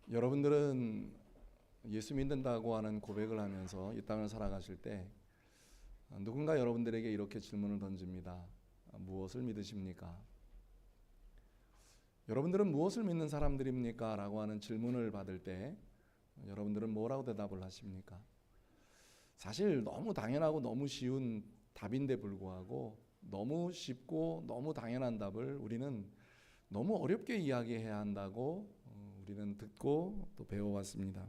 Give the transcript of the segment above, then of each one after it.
여러분들은 예수 믿는다고 하는 고백을 하면서 이 땅을 살아가실 때 누군가 여러분들에게 이렇게 질문을 던집니다. 무엇을 믿으십니까? 여러분들은 무엇을 믿는 사람들입니까? 라고 하는 질문을 받을 때 여러분들은 뭐라고 대답을 하십니까? 사실 너무 당연하고 너무 쉬운 답인데 불구하고 너무 쉽고 너무 당연한 답을 우리는 너무 어렵게 이야기해야 한다고 우리는 듣고 또 배워왔습니다.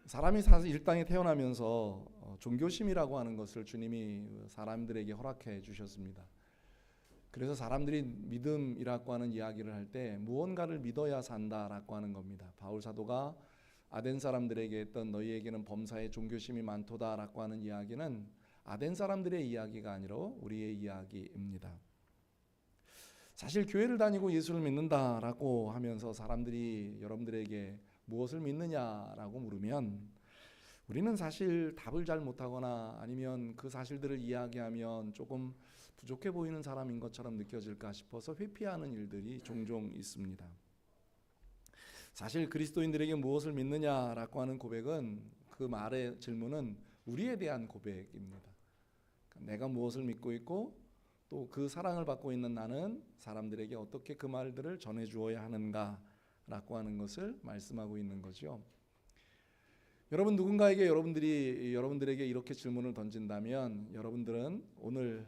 사람이 사실 이 땅에 태어나면서 종교심이라고 하는 것을 주님이 사람들에게 허락해 주셨습니다. 그래서 사람들이 믿음이라고 하는 이야기를 할 때 무언가를 믿어야 산다라고 하는 겁니다. 바울 사도가 아덴 사람들에게 했던 너희에게는 범사에 종교심이 많도다라고 하는 이야기는 아덴 사람들의 이야기가 아니라 우리의 이야기입니다. 사실 교회를 다니고 예수를 믿는다라고 하면서 사람들이 여러분들에게 무엇을 믿느냐라고 물으면 우리는 사실 답을 잘 못하거나 아니면 그 사실들을 이야기하면 조금 부족해 보이는 사람인 것처럼 느껴질까 싶어서 회피하는 일들이 종종 있습니다. 사실 그리스도인들에게 무엇을 믿느냐라고 하는 고백은 그 말의 질문은 우리에 대한 고백입니다. 내가 무엇을 믿고 있고 또 그 사랑을 받고 있는 나는 사람들에게 어떻게 그 말들을 전해 주어야 하는가라고 하는 것을 말씀하고 있는 거죠. 여러분 누군가에게 여러분들에게 이렇게 질문을 던진다면 여러분들은 오늘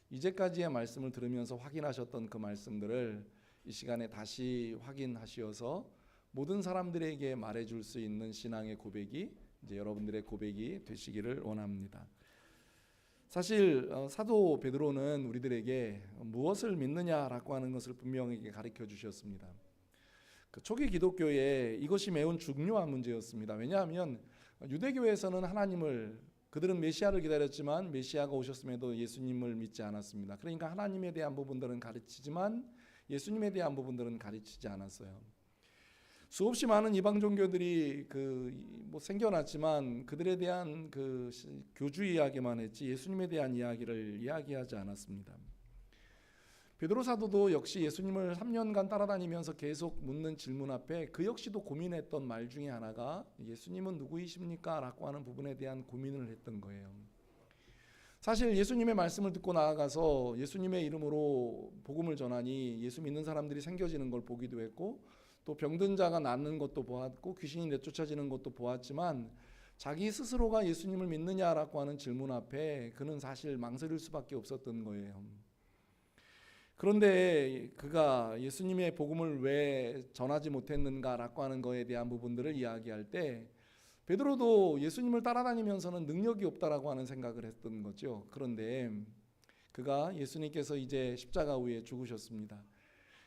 이제까지의 말씀을 들으면서 확인하셨던 그 말씀들을 이 시간에 다시 확인하시어서 모든 사람들에게 말해줄 수 있는 신앙의 고백이 이제 여러분들의 고백이 되시기를 원합니다. 사실 사도 베드로는 우리들에게 무엇을 믿느냐라고 하는 것을 분명하게 가르쳐 주셨습니다. 그 초기 기독교에 이것이 매우 중요한 문제였습니다. 왜냐하면 유대교에서는 하나님을 그들은 메시아를 기다렸지만 메시아가 오셨음에도 예수님을 믿지 않았습니다. 그러니까 하나님에 대한 부분들은 가르치지만 예수님에 대한 부분들은 가르치지 않았어요. 수없이 많은 이방 종교들이 생겨났지만 그들에 대한 그 교주 이야기만 했지 예수님에 대한 이야기를 이야기하지 않았습니다. 베드로 사도도 역시 예수님을 3년간 따라다니면서 계속 묻는 질문 앞에 그 역시도 고민했던 말 중에 하나가 예수님은 누구이십니까? 라고 하는 부분에 대한 고민을 했던 거예요. 사실 예수님의 말씀을 듣고 나아가서 예수님의 이름으로 복음을 전하니 예수 믿는 사람들이 생겨지는 걸 보기도 했고 또 병든 자가 낫는 것도 보았고 귀신이 내쫓아지는 것도 보았지만 자기 스스로가 예수님을 믿느냐라고 하는 질문 앞에 그는 사실 망설일 수밖에 없었던 거예요. 그런데 그가 예수님의 복음을 왜 전하지 못했는가라고 하는 거에 대한 부분들을 이야기할 때 베드로도 예수님을 따라다니면서는 능력이 없다라고 하는 생각을 했던 거죠. 그런데 그가 예수님께서 이제 십자가 위에 죽으셨습니다.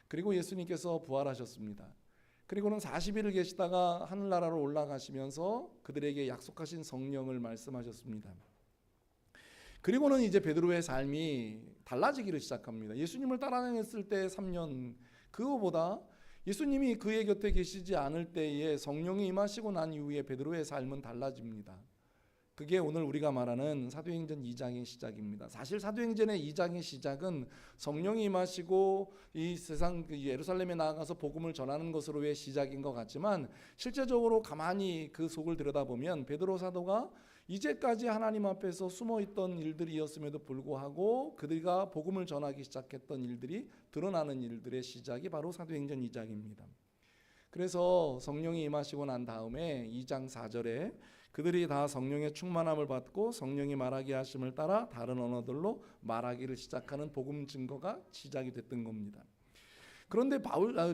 그리고 예수님께서 부활하셨습니다. 그리고는 40일을 계시다가 하늘나라로 올라가시면서 그들에게 약속하신 성령을 말씀하셨습니다. 그리고는 이제 베드로의 삶이 달라지기를 시작합니다. 예수님을 따라다녔을 때 3년 그거보다 예수님이 그의 곁에 계시지 않을 때에 성령이 임하시고 난 이후에 베드로의 삶은 달라집니다. 그게 오늘 우리가 말하는 사도행전 2장의 시작입니다. 사실 사도행전의 2장의 시작은 성령이 임하시고 이 세상 예루살렘에 나아가서 복음을 전하는 것으로의 시작인 것 같지만 실제적으로 가만히 그 속을 들여다보면 베드로 사도가 이제까지 하나님 앞에서 숨어있던 일들이었음에도 불구하고 그들과 복음을 전하기 시작했던 일들이 드러나는 일들의 시작이 바로 사도행전 2장입니다. 그래서 성령이 임하시고 난 다음에 2장 4절에 그들이 다 성령의 충만함을 받고 성령이 말하게 하심을 따라 다른 언어들로 말하기를 시작하는 복음 증거가 시작이 됐던 겁니다. 그런데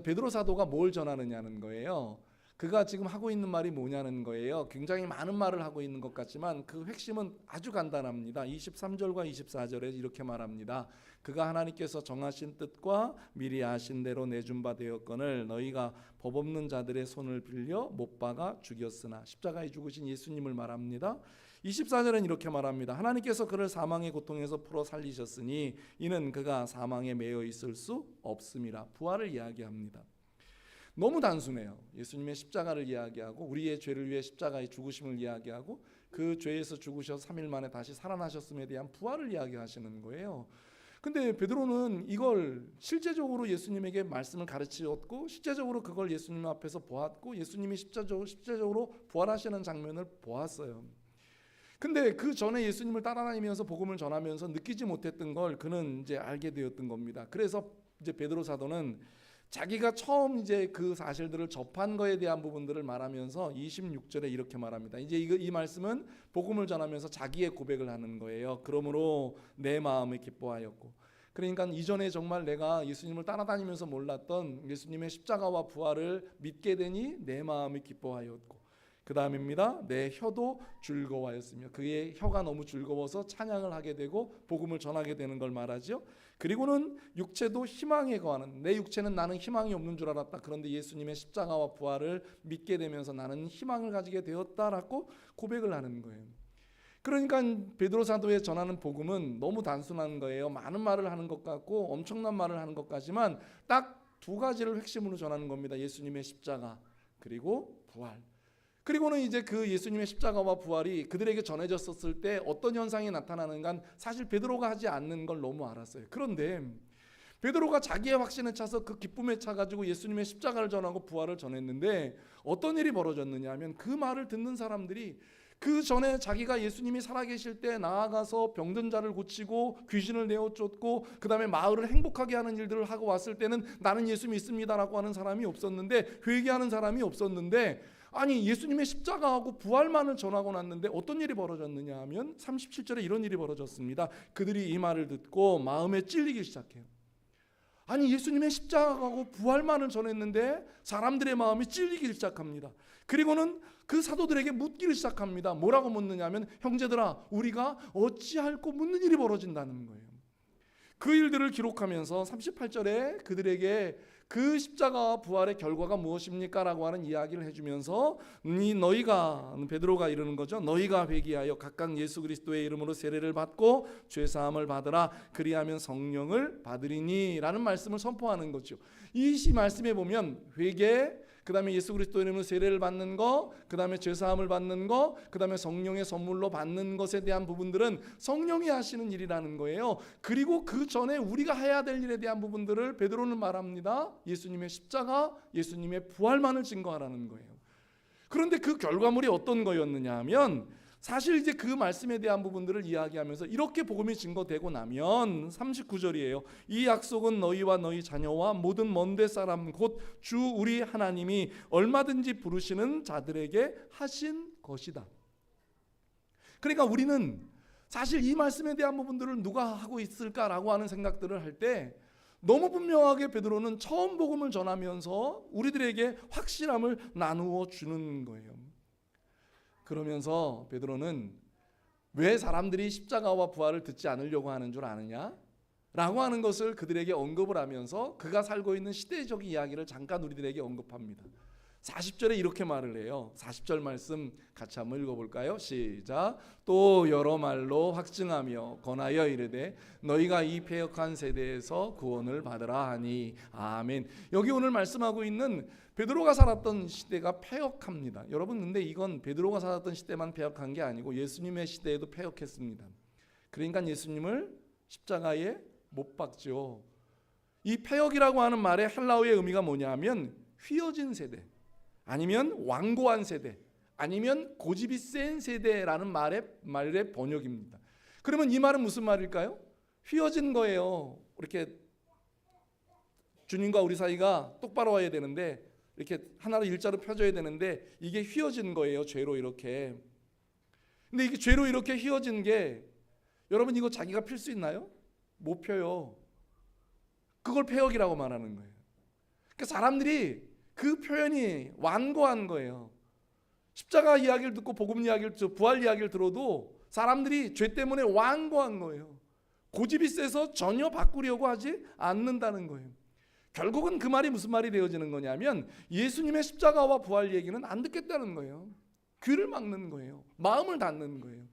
베드로 사도가 뭘 전하느냐는 거예요. 그가 지금 하고 있는 말이 뭐냐는 거예요. 굉장히 많은 말을 하고 있는 것 같지만 그 핵심은 아주 간단합니다. 23절과 24절에 이렇게 말합니다. 그가 하나님께서 정하신 뜻과 미리 아신 대로 내준 바 되었거늘 너희가 법 없는 자들의 손을 빌려 못 박아 죽였으나 십자가에 죽으신 예수님을 말합니다. 24절은 이렇게 말합니다. 하나님께서 그를 사망의 고통에서 풀어 살리셨으니 이는 그가 사망에 매여 있을 수 없음이라. 부활을 이야기합니다. 너무 단순해요. 예수님의 십자가를 이야기하고 우리의 죄를 위해 십자가의 죽으심을 이야기하고 그 죄에서 죽으셔서 3일 만에 다시 살아나셨음에 대한 부활을 이야기하시는 거예요. 근데 베드로는 이걸 실제적으로 예수님에게 말씀을 가르치었고 실제적으로 그걸 예수님 앞에서 보았고 예수님이 십자적으로 부활하시는 장면을 보았어요. 근데 그 전에 예수님을 따라다니면서 복음을 전하면서 느끼지 못했던 걸 그는 이제 알게 되었던 겁니다. 그래서 이제 베드로 사도는 자기가 처음 이제 그 사실들을 접한 거에 대한 부분들을 말하면서 26절에 이렇게 말합니다. 이제 이 말씀은 복음을 전하면서 자기의 고백을 하는 거예요. 그러므로 내 마음이 기뻐하였고, 그러니까 이전에 정말 내가 예수님을 따라다니면서 몰랐던 예수님의 십자가와 부활을 믿게 되니 내 마음이 기뻐하였고, 그 다음입니다. 내 혀도 즐거워하였으며, 그의 혀가 너무 즐거워서 찬양을 하게 되고 복음을 전하게 되는 걸 말하죠. 그리고는 육체도 희망에 거하는, 내 육체는 나는 희망이 없는 줄 알았다. 그런데 예수님의 십자가와 부활을 믿게 되면서 나는 희망을 가지게 되었다라고 고백을 하는 거예요. 그러니까 베드로 사도의 전하는 복음은 너무 단순한 거예요. 많은 말을 하는 것 같고 엄청난 말을 하는 것 같지만 딱 두 가지를 핵심으로 전하는 겁니다. 예수님의 십자가 그리고 부활. 그리고는 이제 그 예수님의 십자가와 부활이 그들에게 전해졌었을 때 어떤 현상이 나타나는가 사실 베드로가 하지 않는 걸 너무 알았어요. 그런데 베드로가 자기의 확신에 차서 그 기쁨에 차가지고 예수님의 십자가를 전하고 부활을 전했는데 어떤 일이 벌어졌느냐 하면 그 말을 듣는 사람들이 그 전에 자기가 예수님이 살아계실 때 나아가서 병든 자를 고치고 귀신을 내어쫓고 그 다음에 마을을 행복하게 하는 일들을 하고 왔을 때는 나는 예수 믿습니다라고 하는 사람이 없었는데, 회개하는 사람이 없었는데, 아니 예수님의 십자가하고 부활만을 전하고 났는데 어떤 일이 벌어졌느냐 하면 37절에 이런 일이 벌어졌습니다. 그들이 이 말을 듣고 마음에 찔리기 시작해요. 아니 예수님의 십자가하고 부활만을 전했는데 사람들의 마음이 찔리기 시작합니다. 그리고는 그 사도들에게 묻기를 시작합니다. 뭐라고 묻느냐 하면 형제들아 우리가 어찌할꼬 묻는 일이 벌어진다는 거예요. 그 일들을 기록하면서 38절에 그들에게 그 십자가와 부활의 결과가 무엇입니까? 라고 하는 이야기를 해주면서 너희가, 베드로가 이르는 거죠. 너희가 회개하여 각각 예수 그리스도의 이름으로 세례를 받고 죄사함을 받으라. 그리하면 성령을 받으리니 라는 말씀을 선포하는 거죠. 이 말씀에 보면 회개, 그 다음에 예수 그리스도 이름으로 세례를 받는 거, 그 다음에 죄사함을 받는 거, 그 다음에 성령의 선물로 받는 것에 대한 부분들은 성령이 하시는 일이라는 거예요. 그리고 그 전에 우리가 해야 될 일에 대한 부분들을 베드로는 말합니다. 예수님의 십자가, 예수님의 부활만을 증거하라는 거예요. 그런데 그 결과물이 어떤 거였느냐 하면 사실 이제 그 말씀에 대한 부분들을 이야기하면서 이렇게 복음이 증거되고 나면 39절이에요. 이 약속은 너희와 너희 자녀와 모든 먼데 사람 곧 주 우리 하나님이 얼마든지 부르시는 자들에게 하신 것이다. 그러니까 우리는 사실 이 말씀에 대한 부분들을 누가 하고 있을까라고 하는 생각들을 할 때 너무 분명하게 베드로는 처음 복음을 전하면서 우리들에게 확실함을 나누어 주는 거예요. 그러면서 베드로는 왜 사람들이 십자가와 부활을 듣지 않으려고 하는 줄 아느냐? 라고 하는 것을 그들에게 언급을 하면서 그가 살고 있는 시대적 이야기를 잠깐 우리들에게 언급합니다. 40절에 이렇게 말을 해요. 40절 말씀 같이 한번 읽어볼까요? 시작. 또 여러 말로 확증하며 권하여 이르되 너희가 이 패역한 세대에서 구원을 받으라 하니 아멘. 여기 오늘 말씀하고 있는 베드로가 살았던 시대가 패역합니다. 여러분 근데 이건 베드로가 살았던 시대만 패역한 게 아니고 예수님의 시대에도 패역했습니다. 그러니까 예수님을 십자가에 못 박죠. 이 패역이라고 하는 말의 헬라어의 의미가 뭐냐면 휘어진 세대, 아니면 완고한 세대, 아니면 고집이 센 세대라는 말의 번역입니다. 그러면 이 말은 무슨 말일까요? 휘어진 거예요. 이렇게 주님과 우리 사이가 똑바로 와야 되는데 이렇게 하나로 일자로 펴져야 되는데 이게 휘어진 거예요. 죄로 이렇게. 근데 이게 죄로 이렇게 휘어진 게 여러분 이거 자기가 필 수 있나요? 못 펴요. 그걸 패역이라고 말하는 거예요. 그러니까 사람들이 그 표현이 완고한 거예요. 십자가 이야기를 듣고 복음 이야기를 듣고 부활 이야기를 들어도 사람들이 죄 때문에 완고한 거예요. 고집이 세서 전혀 바꾸려고 하지 않는다는 거예요. 결국은 그 말이 무슨 말이 되어지는 거냐면 예수님의 십자가와 부활 얘기는 안 듣겠다는 거예요. 귀를 막는 거예요. 마음을 닫는 거예요.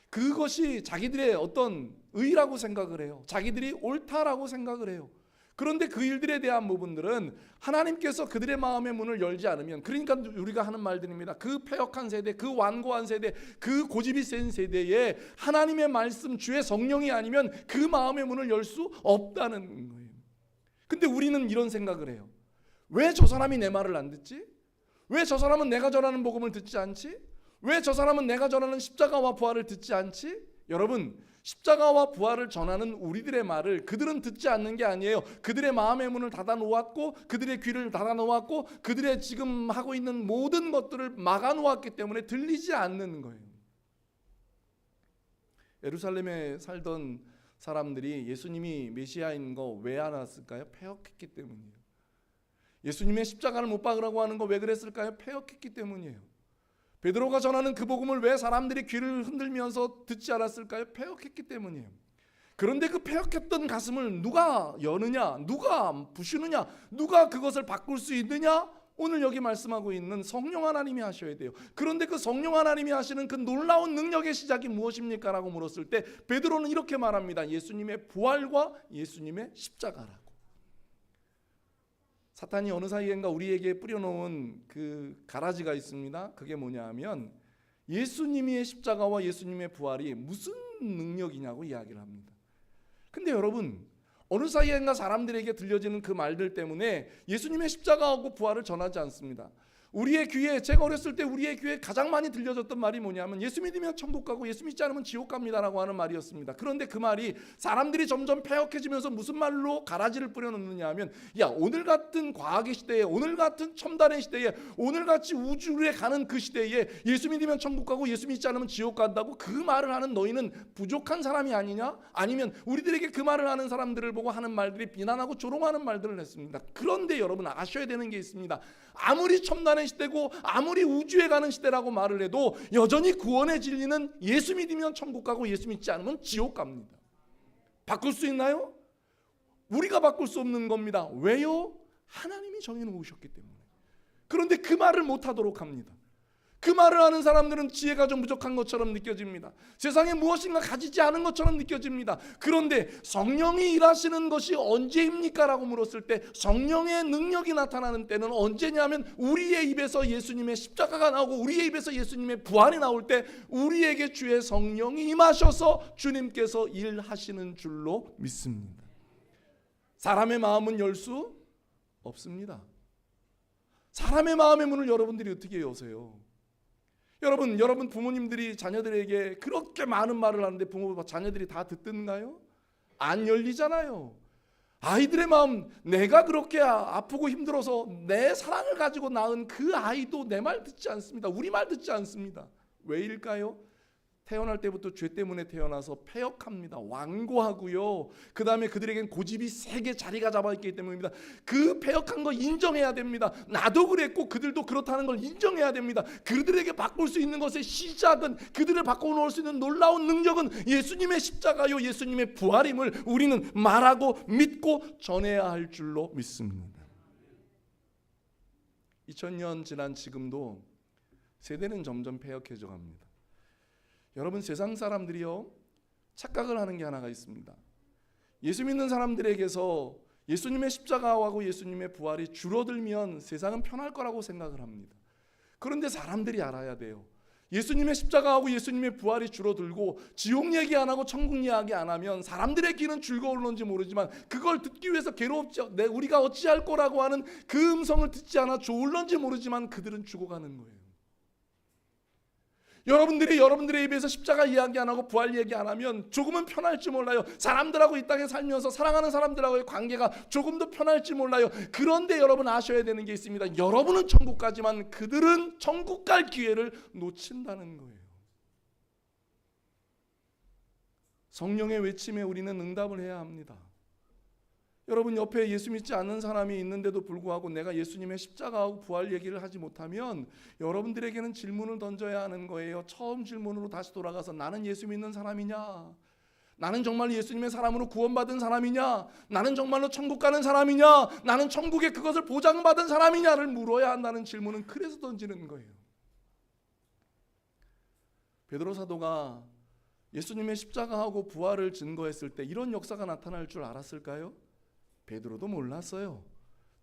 그것이 자기들의 어떤 의라고 생각을 해요. 자기들이 옳다라고 생각을 해요. 그런데 그 일들에 대한 부분들은 하나님께서 그들의 마음의 문을 열지 않으면, 그러니까 우리가 하는 말들입니다. 그 패역한 세대, 그 완고한 세대, 그 고집이 센 세대에 하나님의 말씀, 주의 성령이 아니면 그 마음의 문을 열 수 없다는 거예요. 근데 우리는 이런 생각을 해요. 왜 저 사람이 내 말을 안 듣지? 왜 저 사람은 내가 전하는 복음을 듣지 않지? 왜 저 사람은 내가 전하는 십자가와 부활을 듣지 않지? 여러분, 십자가와 부활을 전하는 우리들의 말을 그들은 듣지 않는 게 아니에요. 그들의 마음의 문을 닫아 놓았고, 그들의 귀를 닫아 놓았고, 그들의 지금 하고 있는 모든 것들을 막아 놓았기 때문에 들리지 않는 거예요. 예루살렘에 살던 사람들이 예수님이 메시아인 거 왜 안 왔을까요? 패역했기 때문이에요. 예수님의 십자가를 못 박으라고 하는 거 왜 그랬을까요? 패역했기 때문이에요. 베드로가 전하는 그 복음을 왜 사람들이 귀를 흔들면서 듣지 않았을까요? 패역했기 때문이에요. 그런데 그 패역했던 가슴을 누가 여느냐, 누가 부수느냐, 누가 그것을 바꿀 수 있느냐? 오늘 여기 말씀하고 있는 성령 하나님이 하셔야 돼요. 그런데 그 성령 하나님이 하시는 그 놀라운 능력의 시작이 무엇입니까? 라고 물었을 때 베드로는 이렇게 말합니다. 예수님의 부활과 예수님의 십자가라고. 사탄이 어느 사이엔가 우리에게 뿌려놓은 그 가라지가 있습니다. 그게 뭐냐 하면 예수님의 십자가와 예수님의 부활이 무슨 능력이냐고 이야기를 합니다. 근데 여러분, 어느 사이엔가 사람들에게 들려지는 그 말들 때문에 예수님의 십자가하고 부활을 전하지 않습니다. 우리의 귀에, 제가 어렸을 때 우리의 귀에 가장 많이 들려졌던 말이 뭐냐면 예수 믿으면 천국 가고 예수 믿지 않으면 지옥 갑니다라고 하는 말이었습니다. 그런데 그 말이 사람들이 점점 패역해지면서 무슨 말로 가라지를 뿌려놓느냐 하면, 야, 오늘 같은 과학의 시대에, 오늘 같은 첨단의 시대에, 오늘같이 우주에 가는 그 시대에 예수 믿으면 천국 가고 예수 믿지 않으면 지옥 간다고 그 말을 하는 너희는 부족한 사람이 아니냐? 아니면 우리들에게 그 말을 하는 사람들을 보고 하는 말들이 비난하고 조롱하는 말들을 했습니다. 그런데 여러분 아셔야 되는 게 있습니다. 아무리 첨단의 시대고 아무리 우주에 가는 시대라고 말을 해도 여전히 구원의 진리는 예수 믿으면 천국 가고 예수 믿지 않으면 지옥 갑니다. 바꿀 수 있나요? 우리가 바꿀 수 없는 겁니다. 왜요? 하나님이 정해놓으셨기 때문에. 그런데 그 말을 못하도록 합니다. 그 말을 하는 사람들은 지혜가 좀 부족한 것처럼 느껴집니다. 세상에 무엇인가 가지지 않은 것처럼 느껴집니다. 그런데 성령이 일하시는 것이 언제입니까? 라고 물었을 때 성령의 능력이 나타나는 때는 언제냐면 우리의 입에서 예수님의 십자가가 나오고 우리의 입에서 예수님의 부활이 나올 때 우리에게 주의 성령이 임하셔서 주님께서 일하시는 줄로 믿습니다. 사람의 마음은 열 수 없습니다. 사람의 마음의 문을 여러분들이 어떻게 여세요? 여러분 부모님들이 자녀들에게 그렇게 많은 말을 하는데 자녀들이 다 듣든가요? 안 열리잖아요. 아이들의 마음, 내가 그렇게 아프고 힘들어서 내 사랑을 가지고 낳은 그 아이도 내 말 듣지 않습니다. 우리 말 듣지 않습니다. 왜일까요? 태어날 때부터 죄 때문에 태어나서 패역합니다. 완고하고요. 그 다음에 그들에겐 고집이 세게 자리가 잡아있기 때문입니다. 그 패역한 거 인정해야 됩니다. 나도 그랬고 그들도 그렇다는 걸 인정해야 됩니다. 그들에게 바꿀 수 있는 것의 시작은, 그들을 바꿔놓을 수 있는 놀라운 능력은 예수님의 십자가요 예수님의 부활임을 우리는 말하고 믿고 전해야 할 줄로 믿습니다. 2000년 지난 지금도 세대는 점점 패역해져 갑니다. 여러분, 세상 사람들이요 착각을 하는 게 하나가 있습니다. 예수 믿는 사람들에게서 예수님의 십자가하고 예수님의 부활이 줄어들면 세상은 편할 거라고 생각을 합니다. 그런데 사람들이 알아야 돼요. 예수님의 십자가하고 예수님의 부활이 줄어들고 지옥 얘기 안 하고 천국 이야기 안 하면 사람들의 귀는 즐거울런지 모르지만 그걸 듣기 위해서 괴롭지, 우리가 어찌할 거라고 하는 그 음성을 듣지 않아 좋을런지 모르지만 그들은 죽어가는 거예요. 여러분들의 입에서 십자가 이야기 안 하고 부활 얘기 안 하면 조금은 편할지 몰라요. 사람들하고 이 땅에 살면서 사랑하는 사람들하고의 관계가 조금 더 편할지 몰라요. 그런데 여러분 아셔야 되는 게 있습니다. 여러분은 천국 가지만 그들은 천국 갈 기회를 놓친다는 거예요. 성령의 외침에 우리는 응답을 해야 합니다. 여러분 옆에 예수 믿지 않는 사람이 있는데도 불구하고 내가 예수님의 십자가하고 부활 얘기를 하지 못하면 여러분들에게는 질문을 던져야 하는 거예요. 처음 질문으로 다시 돌아가서 나는 예수 믿는 사람이냐? 나는 정말 예수님의 사람으로 구원받은 사람이냐? 나는 정말로 천국 가는 사람이냐? 나는 천국에 그것을 보장받은 사람이냐를 물어야 한다는 질문은 그래서 던지는 거예요. 베드로 사도가 예수님의 십자가하고 부활을 증거했을 때 이런 역사가 나타날 줄 알았을까요? 베드로도 몰랐어요.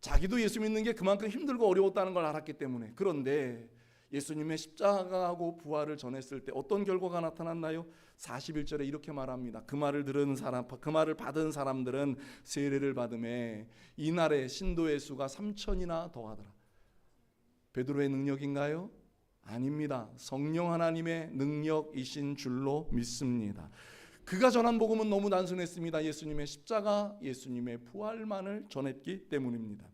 자기도 예수 믿는 게 그만큼 힘들고 어려웠다는 걸 알았기 때문에. 그런데 예수님의 십자가하고 부활을 전했을 때 어떤 결과가 나타났나요? 41절에 이렇게 말합니다. 그 말을 들은 사람, 그 말을 받은 사람들은 세례를 받음에 이날에 신도의 수가 3,000이나 더하더라. 베드로의 능력인가요? 아닙니다. 성령 하나님의 능력이신 줄로 믿습니다. 그가 전한 복음은 너무 단순했습니다. 예수님의 십자가, 예수님의 부활만을 전했기 때문입니다.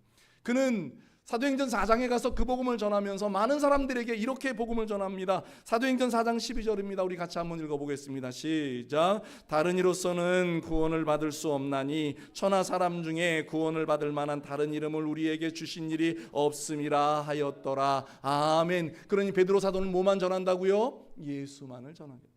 그는 사도행전 4장에 가서 그 복음을 전하면서 많은 사람들에게 이렇게 복음을 전합니다. 사도행전 4장 12절입니다. 우리 같이 한번 읽어보겠습니다. 시작. 다른 이로서는 구원을 받을 수 없나니 천하 사람 중에 구원을 받을 만한 다른 이름을 우리에게 주신 일이 없음이라 하였더라. 아멘. 그러니 베드로 사도는 뭐만 전한다고요? 예수만을 전하겠다.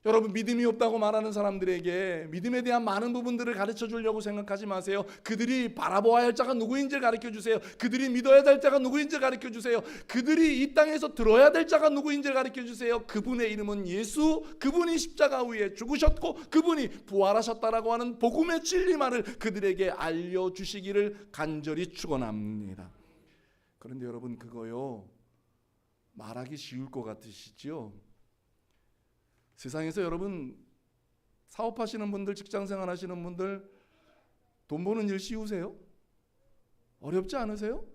여러분, 믿음이 없다고 말하는 사람들에게 믿음에 대한 많은 부분들을 가르쳐 주려고 생각하지 마세요. 그들이 바라보아야 할 자가 누구인지를 가르쳐 주세요. 그들이 믿어야 될 자가 누구인지를 가르쳐 주세요. 그들이 이 땅에서 들어야 될 자가 누구인지를 가르쳐 주세요. 그분의 이름은 예수, 그분이 십자가 위에 죽으셨고 그분이 부활하셨다라고 하는 복음의 진리만을 그들에게 알려주시기를 간절히 축원합니다. 그런데 여러분, 그거요 말하기 쉬울 것 같으시죠? 세상에서 여러분 사업하시는 분들, 직장생활 하시는 분들 돈 버는 일 쉬우세요? 어렵지 않으세요?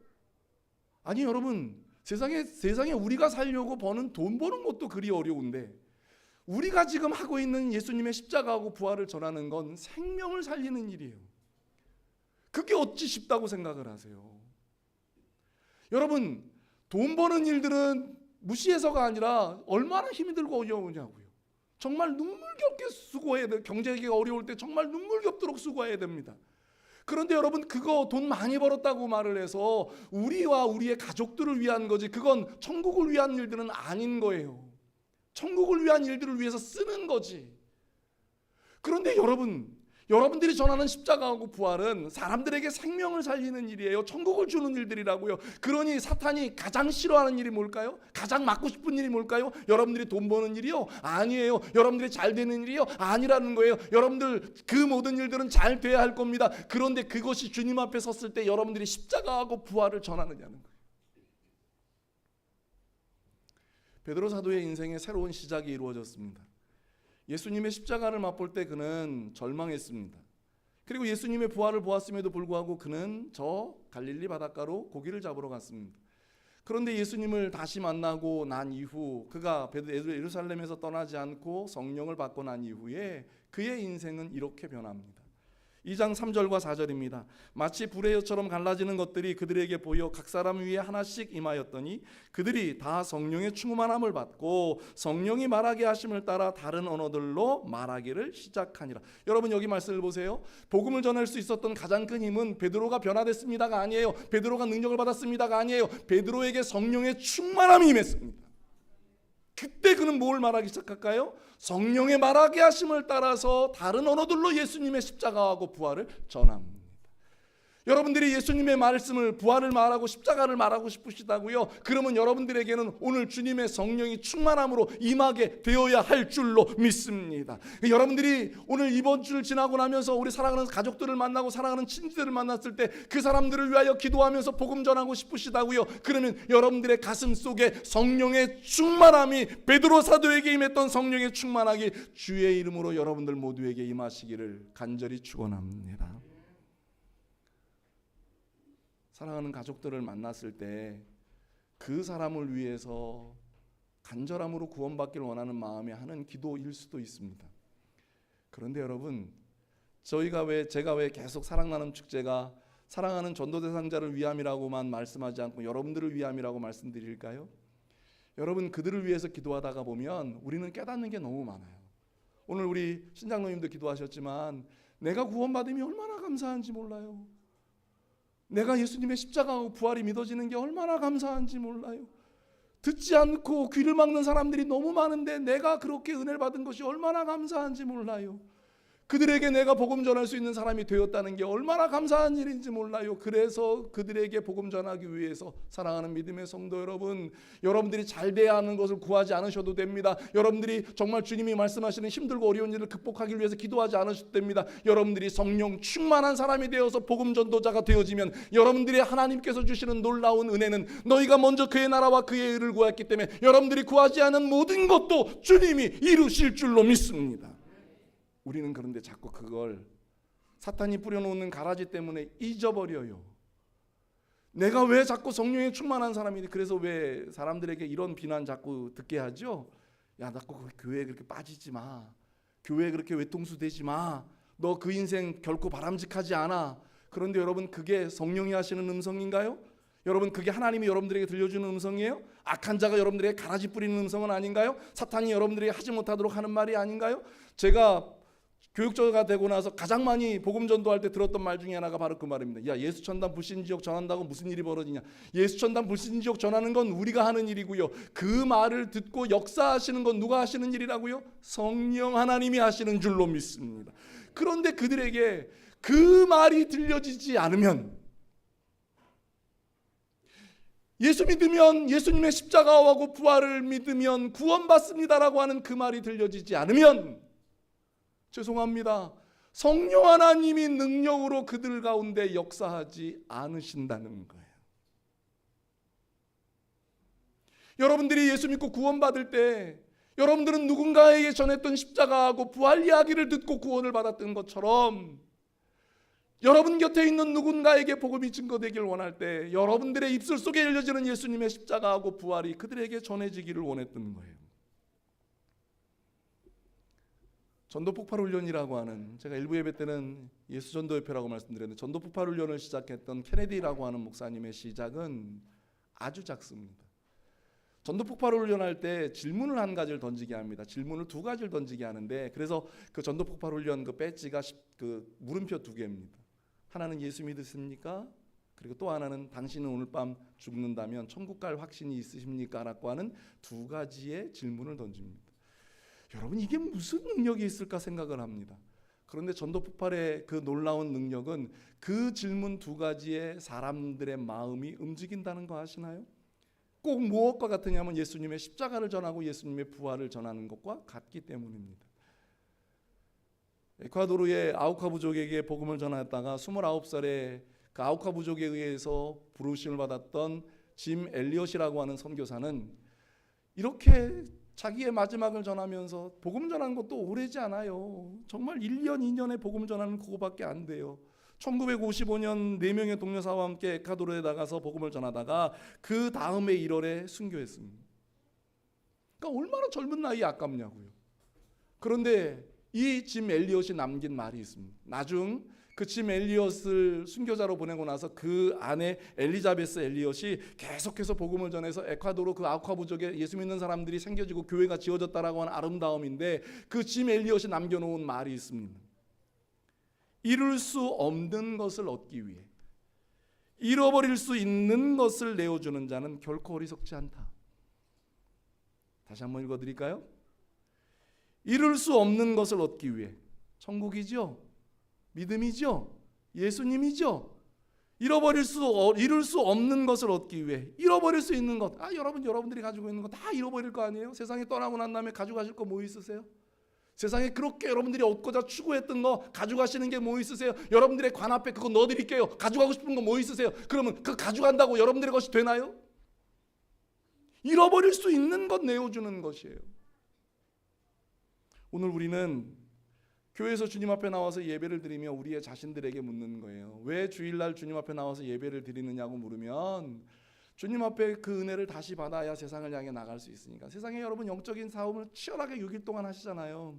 아니 여러분, 세상에 우리가 살려고 버는 돈 버는 것도 그리 어려운데 우리가 지금 하고 있는 예수님의 십자가하고 부활을 전하는 건 생명을 살리는 일이에요. 그게 어찌 쉽다고 생각을 하세요? 여러분, 돈 버는 일들은 무시해서가 아니라 얼마나 힘이 들고 어려우냐고요. 정말 눈물겹게 수고해야 돼요. 경제가 어려울 때 정말 눈물겹도록 수고해야 됩니다. 그런데 여러분, 그거 돈 많이 벌었다고 말을 해서 우리와 우리의 가족들을 위한 거지, 그건 천국을 위한 일들은 아닌 거예요. 천국을 위한 일들을 위해서 쓰는 거지. 그런데 여러분들이 전하는 십자가하고 부활은 사람들에게 생명을 살리는 일이에요. 천국을 주는 일들이라고요. 그러니 사탄이 가장 싫어하는 일이 뭘까요? 가장 막고 싶은 일이 뭘까요? 여러분들이 돈 버는 일이요? 아니에요. 여러분들이 잘 되는 일이요? 아니라는 거예요. 여러분들 그 모든 일들은 잘 돼야 할 겁니다. 그런데 그것이 주님 앞에 섰을 때 여러분들이 십자가하고 부활을 전하느냐는 거예요. 베드로 사도의 인생의 새로운 시작이 이루어졌습니다. 예수님의 십자가를 맛볼 때 그는 절망했습니다. 그리고 예수님의 부활을 보았음에도 불구하고 그는 저 갈릴리 바닷가로 고기를 잡으러 갔습니다. 그런데 예수님을 다시 만나고 난 이후, 그가 예루살렘에서 떠나지 않고 성령을 받고 난 이후에 그의 인생은 이렇게 변합니다. 2장 3절과 4절입니다. 마치 불의 혀처럼 갈라지는 것들이 그들에게 보여 각 사람 위에 하나씩 임하였더니 그들이 다 성령의 충만함을 받고 성령이 말하게 하심을 따라 다른 언어들로 말하기를 시작하니라. 여러분, 여기 말씀을 보세요. 복음을 전할 수 있었던 가장 큰 힘은 베드로가 변화됐습니다가 아니에요. 베드로가 능력을 받았습니다가 아니에요. 베드로에게 성령의 충만함이 임했습니다. 그때 그는 뭘 말하기 시작할까요? 성령의 말하게 하심을 따라서 다른 언어들로 예수님의 십자가하고 부활을 전합니다. 여러분들이 예수님의 말씀을, 부활을 말하고 십자가를 말하고 싶으시다고요? 그러면 여러분들에게는 오늘 주님의 성령이 충만함으로 임하게 되어야 할 줄로 믿습니다. 여러분들이 오늘 이번 주를 지나고 나면서 우리 사랑하는 가족들을 만나고 사랑하는 친지들을 만났을 때 그 사람들을 위하여 기도하면서 복음 전하고 싶으시다고요? 그러면 여러분들의 가슴 속에 성령의 충만함이, 베드로 사도에게 임했던 성령의 충만함이 주의 이름으로 여러분들 모두에게 임하시기를 간절히 축원합니다. 사랑하는 가족들을 만났을 때 그 사람을 위해서 간절함으로 구원받기를 원하는 마음에 하는 기도일 수도 있습니다. 그런데 여러분, 제가 왜 계속 사랑나눔 축제가 사랑하는 전도 대상자를 위함이라고만 말씀하지 않고 여러분들을 위함이라고 말씀드릴까요? 여러분, 그들을 위해서 기도하다가 보면 우리는 깨닫는 게 너무 많아요. 오늘 우리 신장로님도 기도하셨지만 내가 구원받음이 얼마나 감사한지 몰라요. 내가 예수님의 십자가하고 부활이 믿어지는 게 얼마나 감사한지 몰라요. 듣지 않고 귀를 막는 사람들이 너무 많은데 내가 그렇게 은혜를 받은 것이 얼마나 감사한지 몰라요. 그들에게 내가 복음 전할 수 있는 사람이 되었다는 게 얼마나 감사한 일인지 몰라요. 그래서 그들에게 복음 전하기 위해서 사랑하는 믿음의 성도 여러분, 여러분들이 잘 돼야 하는 것을 구하지 않으셔도 됩니다. 여러분들이 정말 주님이 말씀하시는 힘들고 어려운 일을 극복하기 위해서 기도하지 않으셔도 됩니다. 여러분들이 성령 충만한 사람이 되어서 복음 전도자가 되어지면 여러분들이 하나님께서 주시는 놀라운 은혜는 너희가 먼저 그의 나라와 그의 의를 구했기 때문에 여러분들이 구하지 않은 모든 것도 주님이 이루실 줄로 믿습니다. 우리는 그런데 자꾸 그걸 사탄이 뿌려놓는 가라지 때문에 잊어버려요. 내가 왜 자꾸 성령에 충만한 사람이니? 그래서 왜 사람들에게 이런 비난 자꾸 듣게 하죠? 야, 자꾸 교회에 그렇게 빠지지 마. 교회에 그렇게 외통수 되지 마. 너 그 인생 결코 바람직하지 않아. 그런데 여러분, 그게 성령이 하시는 음성인가요? 여러분, 그게 하나님이 여러분들에게 들려주는 음성이에요? 악한 자가 여러분들에게 가라지 뿌리는 음성은 아닌가요? 사탄이 여러분들에게 하지 못하도록 하는 말이 아닌가요? 제가 교육자가 되고 나서 가장 많이 복음 전도할 때 들었던 말 중에 하나가 바로 그 말입니다. 야, 예수 천당 불신지옥 전한다고 무슨 일이 벌어지냐? 예수 천당 불신지옥 전하는 건 우리가 하는 일이고요. 그 말을 듣고 역사하시는 건 누가 하시는 일이라고요? 성령 하나님이 하시는 줄로 믿습니다. 그런데 그들에게 그 말이 들려지지 않으면, 예수 믿으면, 예수님의 십자가하고 부활을 믿으면 구원받습니다라고 하는 그 말이 들려지지 않으면, 죄송합니다, 성령 하나님이 능력으로 그들 가운데 역사하지 않으신다는 거예요. 여러분들이 예수 믿고 구원받을 때 여러분들은 누군가에게 전했던 십자가하고 부활 이야기를 듣고 구원을 받았던 것처럼, 여러분 곁에 있는 누군가에게 복음이 증거되기를 원할 때 여러분들의 입술 속에 열려지는 예수님의 십자가하고 부활이 그들에게 전해지기를 원했던 거예요. 전도 폭발 훈련이라고 하는, 제가 일부 예배 때는 예수 전도협회라고 말씀드렸는데, 전도 폭발 훈련을 시작했던 케네디라고 하는 목사님의 시작은 아주 작습니다. 전도 폭발 훈련할 때 질문을 한 가지를 던지게 합니다. 질문을 두 가지를 던지게 하는데, 그래서 그 전도 폭발 훈련 그 배지가 그 물음표 두 개입니다. 하나는 예수 믿으십니까? 그리고 또 하나는 당신은 오늘 밤 죽는다면 천국 갈 확신이 있으십니까? 라고 하는 두 가지의 질문을 던집니다. 여러분, 이게 무슨 능력이 있을까 생각을 합니다. 그런데 전도 폭발의 그 놀라운 능력은 그 질문 두 가지에 사람들의 마음이 움직인다는 거 아시나요? 꼭 무엇과 같으냐면 예수님의 십자가를 전하고 예수님의 부활을 전하는 것과 같기 때문입니다. 에콰도르의 아우카 부족에게 복음을 전하였다가 29살에 그 아우카 부족에 의해서 부르심을 받았던 짐 엘리엇이라고 하는 선교사는 이렇게 자기의 마지막을 전하면서, 복음 전하는 것도 오래지 않아요. 정말 1년, 2년에 복음 전하는 그거밖에 안 돼요. 1955년 4명의 동료사와 함께 에콰도르에 나가서 복음을 전하다가 그 다음에 1월에 순교했습니다. 그러니까 얼마나 젊은 나이에 아깝냐고요. 그런데 이 짐 엘리엇이 남긴 말이 있습니다. 나중 그 짐 엘리엇을 순교자로 보내고 나서 그 아내 엘리자베스 엘리엇이 계속해서 복음을 전해서 에콰도르 그 아우카 부족에 예수 믿는 사람들이 생겨지고 교회가 지어졌다라고 하는 아름다움인데, 그 짐 엘리엇이 남겨놓은 말이 있습니다. 이룰 수 없는 것을 얻기 위해 잃어버릴 수 있는 것을 내어주는 자는 결코 어리석지 않다. 다시 한번 읽어드릴까요? 이룰 수 없는 것을 얻기 위해, 천국이죠, 믿음이죠, 예수님이죠. 이룰 수 없는 것을 얻기 위해 잃어버릴 수 있는 것. 여러분들이 가지고 있는 거 다 잃어버릴 거 아니에요? 세상에 떠나고 난 다음에 가져가실 거 뭐 있으세요? 세상에 그렇게 여러분들이 얻고자 추구했던 거 가져가시는 게 뭐 있으세요? 여러분들의 관 앞에 그거 넣어드릴게요. 가져가고 싶은 거 뭐 있으세요? 그러면 그 가져간다고 여러분들의 것이 되나요? 잃어버릴 수 있는 것 내어주는 것이에요. 오늘 우리는 교회에서 주님 앞에 나와서 예배를 드리며 우리의 자신들에게 묻는 거예요. 왜 주일날 주님 앞에 나와서 예배를 드리느냐고 물으면, 주님 앞에 그 은혜를 다시 받아야 세상을 향해 나갈 수 있으니까. 세상에 여러분 영적인 싸움을 치열하게 6일 동안 하시잖아요.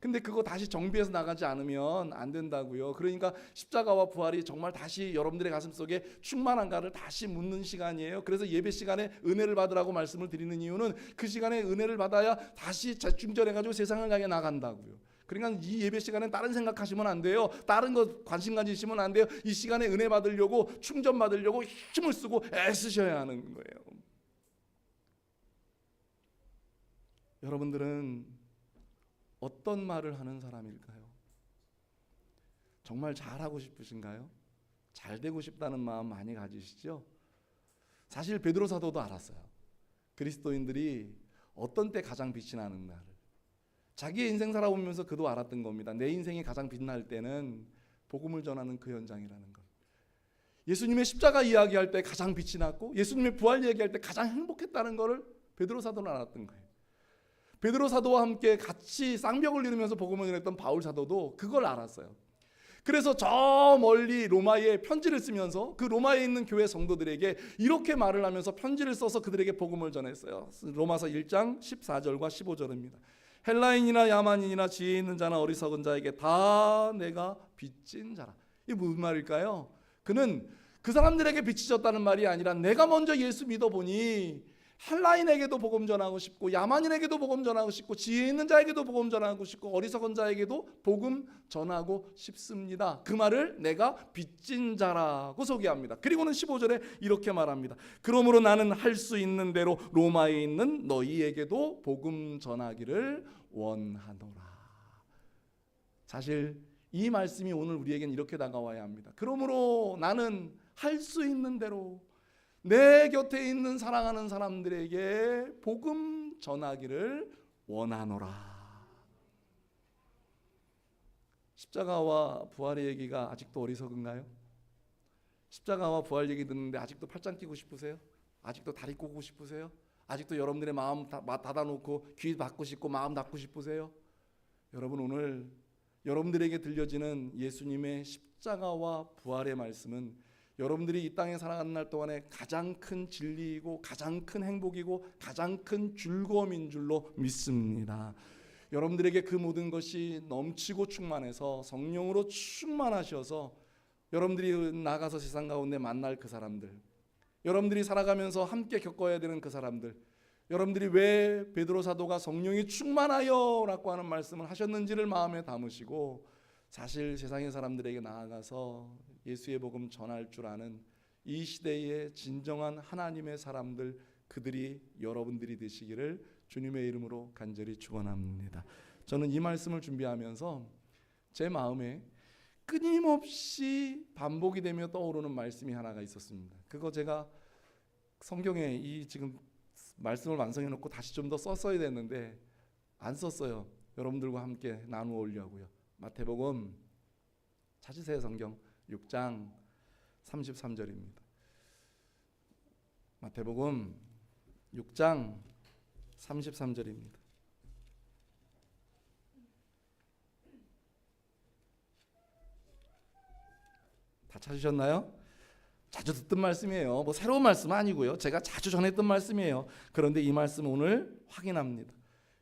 근데 그거 다시 정비해서 나가지 않으면 안 된다고요. 그러니까 십자가와 부활이 정말 다시 여러분들의 가슴 속에 충만한가를 다시 묻는 시간이에요. 그래서 예배 시간에 은혜를 받으라고 말씀을 드리는 이유는 그 시간에 은혜를 받아야 다시 재충전해가지고 세상을 향해 나간다고요. 그러니까 이 예배 시간엔 다른 생각하시면 안 돼요. 다른 것 관심 가지시면 안 돼요. 이 시간에 은혜 받으려고, 충전 받으려고 힘을 쓰고 애쓰셔야 하는 거예요. 여러분들은 어떤 말을 하는 사람일까요? 정말 잘하고 싶으신가요? 잘 되고 싶다는 마음 많이 가지시죠? 사실 베드로 사도도 알았어요. 그리스도인들이 어떤 때 가장 빛이 나는가를. 자기의 인생 살아보면서 그도 알았던 겁니다. 내 인생이 가장 빛날 때는 복음을 전하는 그 현장이라는 것. 예수님의 십자가 이야기할 때 가장 빛이 났고 예수님의 부활 이야기할 때 가장 행복했다는 것을 베드로 사도는 알았던 거예요. 베드로 사도와 함께 같이 쌍벽을 이루면서 복음을 전했던 바울 사도도 그걸 알았어요. 그래서 저 멀리 로마에 편지를 쓰면서 그 로마에 있는 교회 성도들에게 이렇게 말을 하면서 편지를 써서 그들에게 복음을 전했어요. 로마서 1장 14절과 15절입니다. 헬라인이나 야만인이나 지혜 있는 자나 어리석은 자에게 다 내가 빚진 자라. 이게 무슨 말일까요? 그는 그 사람들에게 빛이 졌다는 말이 아니라 내가 먼저 예수 믿어보니 헬라인에게도 복음 전하고 싶고 야만인에게도 복음 전하고 싶고 지혜 있는 자에게도 복음 전하고 싶고 어리석은 자에게도 복음 전하고 싶습니다. 그 말을 내가 빚진 자라고 소개합니다. 그리고는 15절에 이렇게 말합니다. 그러므로 나는 할 수 있는 대로 로마에 있는 너희에게도 복음 전하기를 원하노라. 사실 이 말씀이 오늘 우리에겐 이렇게 다가와야 합니다. 그러므로 나는 할 수 있는 대로 내 곁에 있는 사랑하는 사람들에게 복음 전하기를 원하노라. 십자가와 부활의 얘기가 아직도 어리석은가요? 십자가와 부활 얘기 듣는데 아직도 팔짱 끼고 싶으세요? 아직도 다리 꼬고 싶으세요? 아직도 여러분들의 마음 닫아놓고 귀 닫고 싶고 마음 닫고 싶으세요? 여러분, 오늘 여러분들에게 들려지는 예수님의 십자가와 부활의 말씀은 여러분들이 이 땅에 살아가는 날 동안에 가장 큰 진리이고 가장 큰 행복이고 가장 큰 즐거움인 줄로 믿습니다. 여러분들에게 그 모든 것이 넘치고 충만해서 성령으로 충만하셔서 여러분들이 나가서 세상 가운데 만날 그 사람들, 여러분들이 살아가면서 함께 겪어야 되는 그 사람들, 여러분들이 왜 베드로 사도가 성령이 충만하여 라고 하는 말씀을 하셨는지를 마음에 담으시고 사실 세상의 사람들에게 나아가서 예수의 복음 전할 줄 아는 이 시대의 진정한 하나님의 사람들, 그들이 여러분들이 되시기를 주님의 이름으로 간절히 축원합니다. 저는 이 말씀을 준비하면서 제 마음에 끊임없이 반복이 되며 떠오르는 말씀이 하나가 있었습니다. 그거 제가 성경에 이 지금 말씀을 완성해 놓고 다시 좀 더 썼어야 됐는데 안 썼어요. 여러분들과 함께 나누어 올려고요. 마태복음 찾으세요. 성경 6장 33절입니다. 마태복음 6장 33절입니다. 다 찾으셨나요? 자주 듣던 말씀이에요. 뭐 새로운 말씀 아니고요. 제가 자주 전했던 말씀이에요. 그런데 이 말씀 오늘 확인합니다.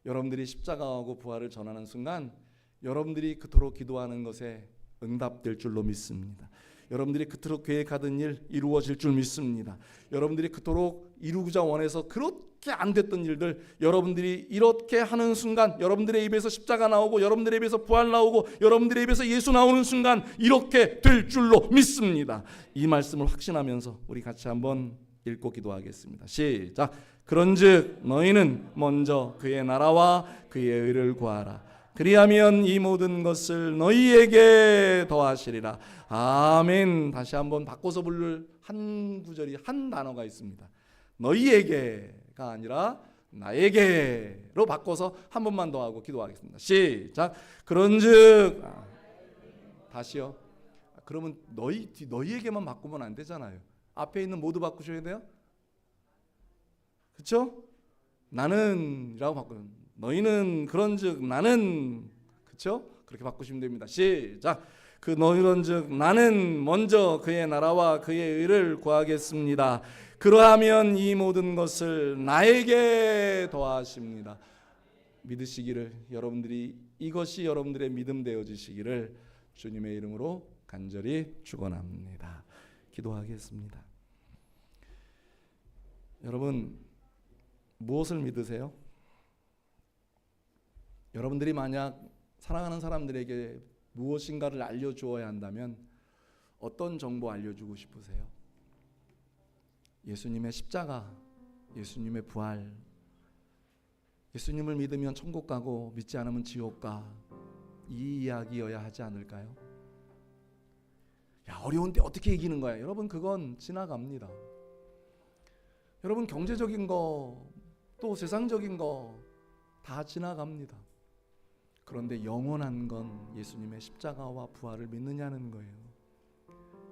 여러분들이 십자가하고 부활을 전하는 순간 여러분들이 그토록 기도하는 것에 응답될 줄로 믿습니다. 여러분들이 그토록 계획하던 일 이루어질 줄 믿습니다. 여러분들이 그토록 이루고자 원해서 그렇게 안 됐던 일들 여러분들이 이렇게 하는 순간 여러분들의 입에서 십자가 나오고 여러분들의 입에서 부활 나오고 여러분들의 입에서 예수 나오는 순간 이렇게 될 줄로 믿습니다. 이 말씀을 확신하면서 우리 같이 한번 읽고 기도하겠습니다. 시작. 그런즉 너희는 먼저 그의 나라와 그의 의를 구하라. 그리하면 이 모든 것을 너희에게 더하시리라. 아멘. 다시 한번 바꿔서 부를 한 구절이 한 단어가 있습니다. 너희에게가 아니라 나에게로 바꿔서 한 번만 더 하고 기도하겠습니다. 시작. 그런즉 다시요. 그러면 너희에게만 바꾸면 안 되잖아요. 앞에 있는 모두 바꾸셔야 돼요. 그렇죠? 나는이라고 바꾸는. 너희는 그런즉 나는, 그렇죠? 그렇게 바꾸시면 됩니다. 시작. 그 너희런즉 나는 먼저 그의 나라와 그의 의를 구하겠습니다. 그러하면 이 모든 것을 나에게 더하십니다. 믿으시기를, 여러분들이 이것이 여러분들의 믿음 되어지시기를 주님의 이름으로 간절히 축원합니다. 기도하겠습니다. 여러분, 무엇을 믿으세요? 여러분들이 만약 사랑하는 사람들에게 무엇인가를 알려주어야 한다면 어떤 정보 알려주고 싶으세요? 예수님의 십자가, 예수님의 부활, 예수님을 믿으면 천국 가고 믿지 않으면 지옥 가, 이 이야기여야 하지 않을까요? 야, 어려운데 어떻게 이기는 거야? 여러분, 그건 지나갑니다. 여러분, 경제적인 거, 또 세상적인 거 다 지나갑니다. 그런데 영원한 건 예수님의 십자가와 부활을 믿느냐는 거예요.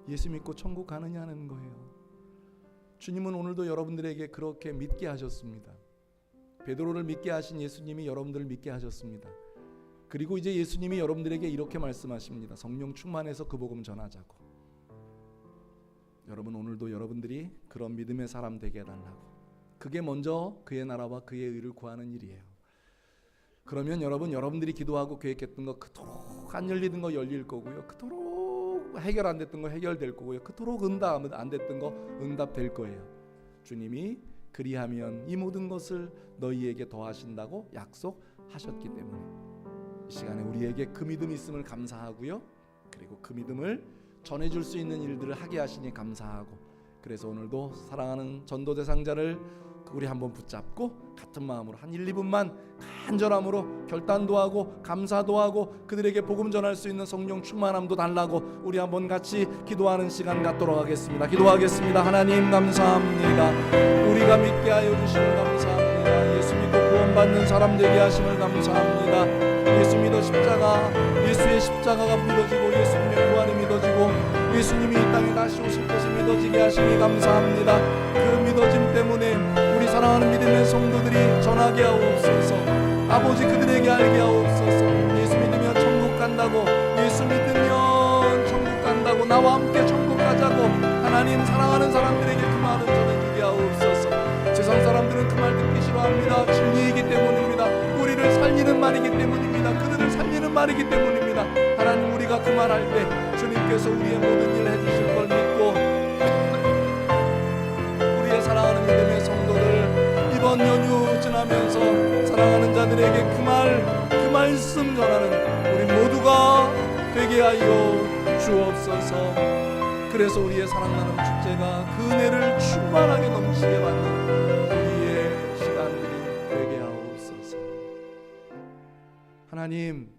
예수 믿고 천국 가느냐는 거예요. 주님은 오늘도 여러분들에게 그렇게 믿게 하셨습니다. 베드로를 믿게 하신 예수님이 여러분들을 믿게 하셨습니다. 그리고 이제 예수님이 여러분들에게 이렇게 말씀하십니다. 성령 충만해서 그 복음 전하자고. 여러분, 오늘도 여러분들이 그런 믿음의 사람 되게 해달라고. 그게 먼저 그의 나라와 그의 의를 구하는 일이에요. 그러면 여러분들이 기도하고 계획했던 거 그토록 안 열리던 거 열릴 거고요. 그토록 해결 안 됐던 거 해결될 거고요. 그토록 응답 안 됐던 거 응답될 거예요. 주님이 그리하면 이 모든 것을 너희에게 더하신다고 약속하셨기 때문에 이 시간에 우리에게 그 믿음이 있음을 감사하고요. 그리고 그 믿음을 전해줄 수 있는 일들을 하게 하시니 감사하고, 그래서 오늘도 사랑하는 전도 대상자를 우리 한번 붙잡고 같은 마음으로 한 1, 2분만 간절함으로 결단도 하고 감사도 하고 그들에게 복음 전할 수 있는 성령 충만함도 달라고 우리 한번 같이 기도하는 시간 갖도록 하겠습니다. 기도하겠습니다. 하나님 감사합니다. 우리가 믿게 하여 주심을 감사합니다. 예수 믿고 구원받는 사람 되게 하심을 감사합니다. 예수 믿어 예수의 십자가가 믿어지고 예수님의 부활이 믿어지고 예수님이 이 땅에 다시 오실 것이 믿어지게 하시니 감사합니다. 그 믿어짐 때문에 우리 사랑하는 믿음의 성도들이 전하게 하옵소서. 아버지, 그들에게 알게 하옵소서. 예수 믿으면 천국 간다고, 예수 믿으면 천국 간다고, 나와 함께 천국 가자고 하나님 사랑하는 사람들에게 그 말을 전해주게 하옵소서. 세상 사람들은 그 말 듣기 싫어합니다. 진리이기 때문입니다. 우리를 살리는 말이기 때문입니다. 그들을 살리는 말이기 때문입니다. 하나님, 우리가 그 말 할 때 주님께서 우리의 모든 일을 해주실 걸 믿고 우리의 사랑하는 믿음의 성도들 이번 연휴 지나면서 사랑하는 자들에게 그 말씀 전하는 우리 모두가 되게 하여 주옵소서. 그래서 우리의 사랑나는 축제가 그 은혜를 충만하게 넘치게 받는 우리의 시간들이 되게 하옵소서. 하나님,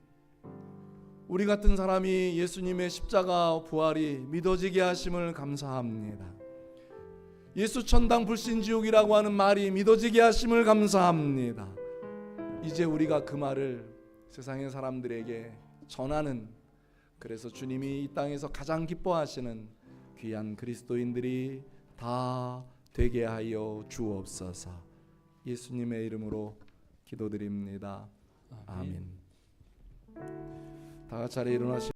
우리 같은 사람이 예수님의 십자가 부활이 믿어지게 하심을 감사합니다. 예수 천당 불신 지옥이라고 하는 말이 믿어지게 하심을 감사합니다. 이제 우리가 그 말을 세상의 사람들에게 전하는, 그래서 주님이 이 땅에서 가장 기뻐하시는 귀한 그리스도인들이 다 되게 하여 주옵소서. 예수님의 이름으로 기도드립니다. 아멘. 다 같이 자리에 일어나시